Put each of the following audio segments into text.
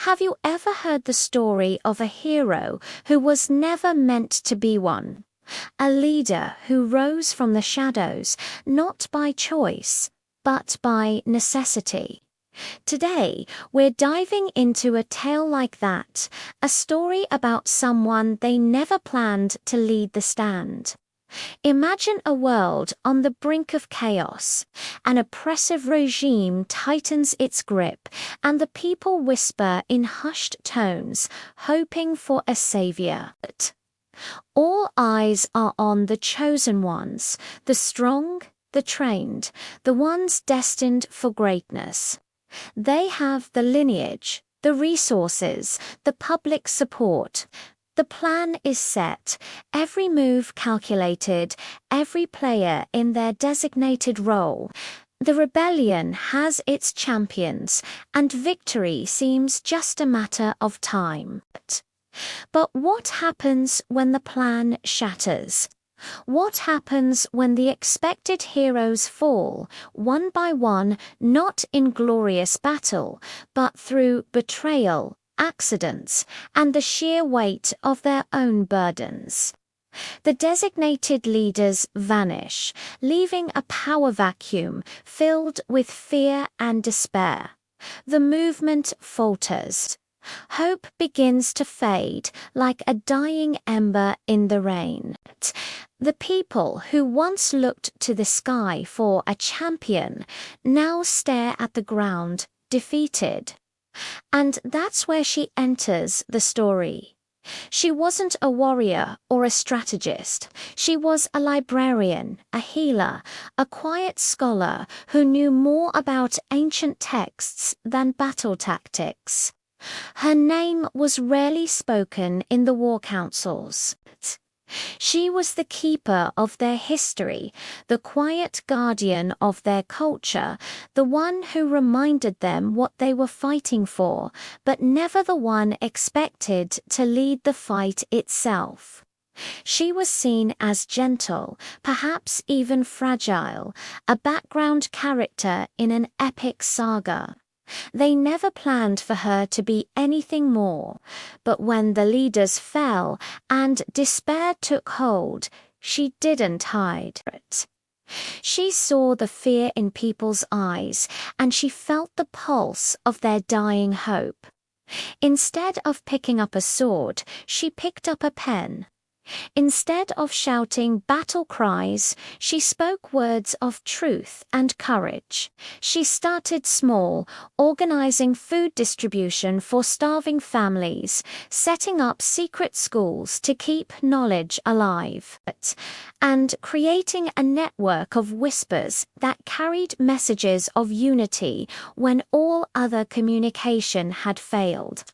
Have you ever heard the story of a hero who was never meant to be one? A leader who rose from the shadows, not by choice, but by necessity. Today, we're diving into a tale like that, a story about someone they never planned to lead the stand. Imagine a world on the brink of chaos. An oppressive regime tightens its grip, and the people whisper in hushed tones, hoping for a savior. All eyes are on the chosen ones, the strong, the trained, the ones destined for greatness. They have the lineage, the resources, the public support. The plan is set, every move calculated, every player in their designated role. The rebellion has its champions, and victory seems just a matter of time. But what happens when the plan shatters? What happens when the expected heroes fall, one by one, not in glorious battle, but through betrayal, accidents, and the sheer weight of their own burdens? The designated leaders vanish, leaving a power vacuum filled with fear and despair. The movement falters. Hope begins to fade like a dying ember in the rain. The people who once looked to the sky for a champion now stare at the ground, defeated. And that's where she enters the story. She wasn't a warrior or a strategist. She was a librarian, a healer, a quiet scholar who knew more about ancient texts than battle tactics. Her name was rarely spoken in the war councils. She was the keeper of their history, the quiet guardian of their culture, the one who reminded them what they were fighting for, but never the one expected to lead the fight itself. She was seen as gentle, perhaps even fragile, a background character in an epic saga. They never planned for her to be anything more, but when the leaders fell and despair took hold, she didn't hide it. She saw the fear in people's eyes, and she felt the pulse of their dying hope. Instead of picking up a sword, she picked up a pen. Instead of shouting battle cries, she spoke words of truth and courage. She started small, organizing food distribution for starving families, setting up secret schools to keep knowledge alive, and creating a network of whispers that carried messages of unity when all other communication had failed.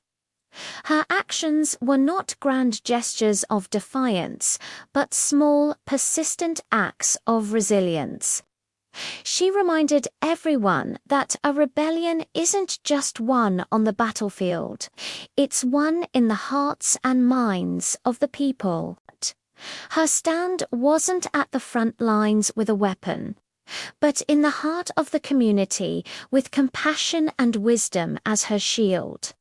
Her actions were not grand gestures of defiance, but small, persistent acts of resilience. She reminded everyone that a rebellion isn't just won on the battlefield, it's won in the hearts and minds of the people. Her stand wasn't at the front lines with a weapon, but in the heart of the community with compassion and wisdom as her shield.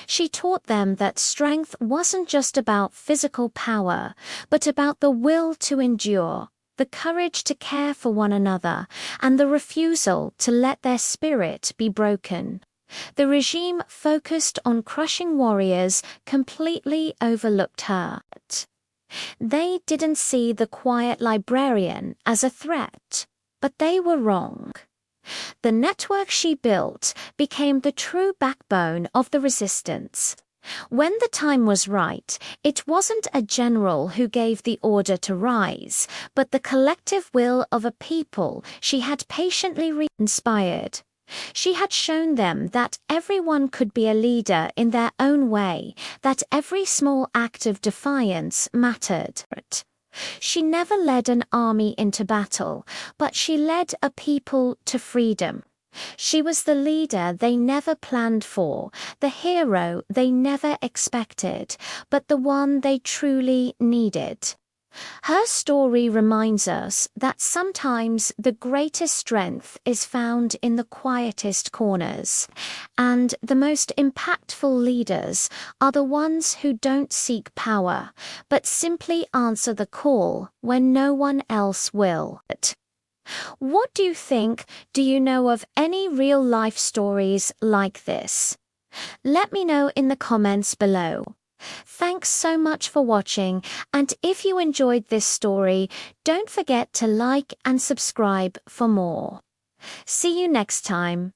She taught them that strength wasn't just about physical power, but about the will to endure, the courage to care for one another, and the refusal to let their spirit be broken. The regime focused on crushing warriors, completely overlooked her. They didn't see the quiet librarian as a threat, but they were wrong. The network she built became the true backbone of the resistance. When the time was right, it wasn't a general who gave the order to rise, but the collective will of a people she had patiently inspired. She had shown them that everyone could be a leader in their own way, that every small act of defiance mattered. She never led an army into battle, but she led a people to freedom. She was the leader they never planned for, the hero they never expected, but the one they truly needed. Her story reminds us that sometimes the greatest strength is found in the quietest corners, and the most impactful leaders are the ones who don't seek power, but simply answer the call when no one else will. What do you think? Do you know of any real-life stories like this? Let me know in the comments below. Thanks so much for watching, and if you enjoyed this story, don't forget to like and subscribe for more. See you next time.